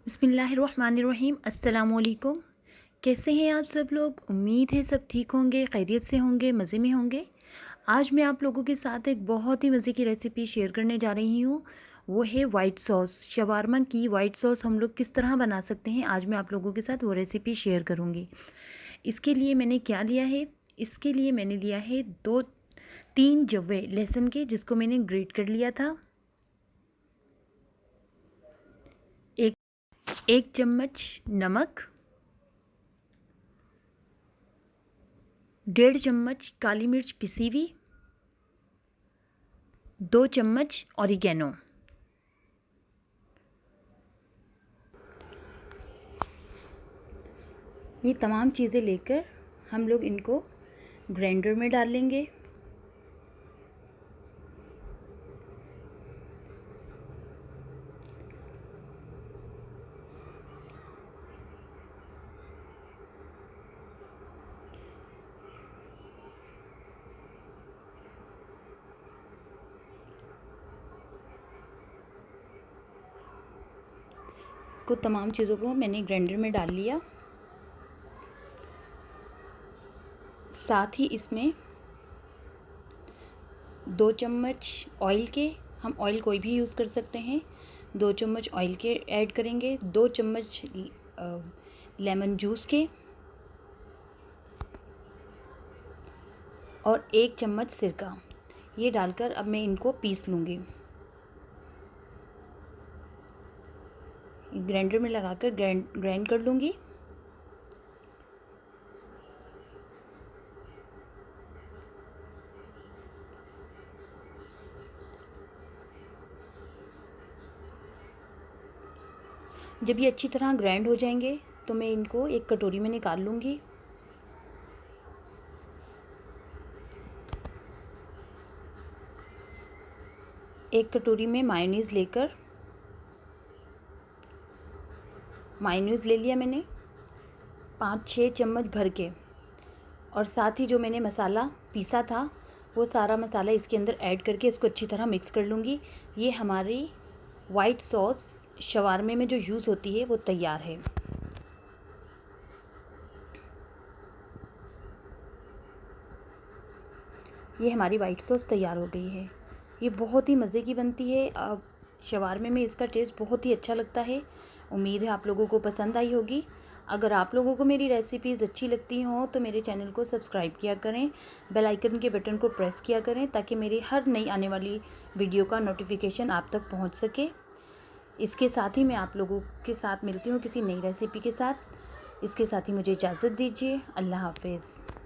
बिस्मिल्लाहिर्रहमानिर्रहीम। अस्सलामुअलैकुम। कैसे हैं आप सब लोग? उम्मीद है सब ठीक होंगे, खैरियत से होंगे, मज़े में होंगे। आज मैं आप लोगों के साथ एक बहुत ही मज़े की रेसिपी शेयर करने जा रही हूँ। वो है वाइट सॉस। शवारमा की वाइट सॉस हम लोग किस तरह बना सकते हैं, आज मैं आप लोगों के साथ वो रेसिपी शेयर करूँगी। इसके लिए मैंने क्या लिया है? इसके लिए मैंने लिया है 2-3 जवे लहसुन के, जिसको मैंने ग्रेट कर लिया था। 1 चम्मच नमक, 1.5 चम्मच काली मिर्च पिसी हुई, 2 चम्मच ऑरिगेनो। ये तमाम चीज़ें लेकर हम लोग इनको ग्राइंडर में डाल लेंगे। इसको तमाम चीज़ों को मैंने ग्राइंडर में डाल लिया। साथ ही इसमें 2 चम्मच ऑयल के, हम ऑयल कोई भी यूज़ कर सकते हैं, 2 चम्मच ऑयल के ऐड करेंगे, 2 चम्मच लेमन जूस के और 1 चम्मच सिरका। ये डालकर अब मैं इनको पीस लूँगी। ग्राइंडर में लगाकर ग्राइंड कर लूँगी। जब ये अच्छी तरह ग्राइंड हो जाएंगे तो मैं इनको एक कटोरी में निकाल लूँगी। एक कटोरी में मायोनीज़ लेकर, मायोनीज़ ले लिया मैंने 5-6 चम्मच भर के, और साथ ही जो मैंने मसाला पीसा था वो सारा मसाला इसके अंदर ऐड करके इसको अच्छी तरह मिक्स कर लूँगी। ये हमारी वाइट सॉस शवारमे में जो यूज़ होती है वो तैयार है। ये हमारी वाइट सॉस तैयार हो गई है। ये बहुत ही मज़े की बनती है। अब शवारमे में इसका टेस्ट बहुत ही अच्छा लगता है। उम्मीद है आप लोगों को पसंद आई होगी। अगर आप लोगों को मेरी रेसिपीज़ अच्छी लगती हों तो मेरे चैनल को सब्सक्राइब किया करें, बेल आइकन के बटन को प्रेस किया करें, ताकि मेरी हर नई आने वाली वीडियो का नोटिफिकेशन आप तक पहुंच सके। इसके साथ ही मैं आप लोगों के साथ मिलती हूँ किसी नई रेसिपी के साथ। इसके साथ ही मुझे इजाज़त दीजिए। अल्लाह हाफ़िज़।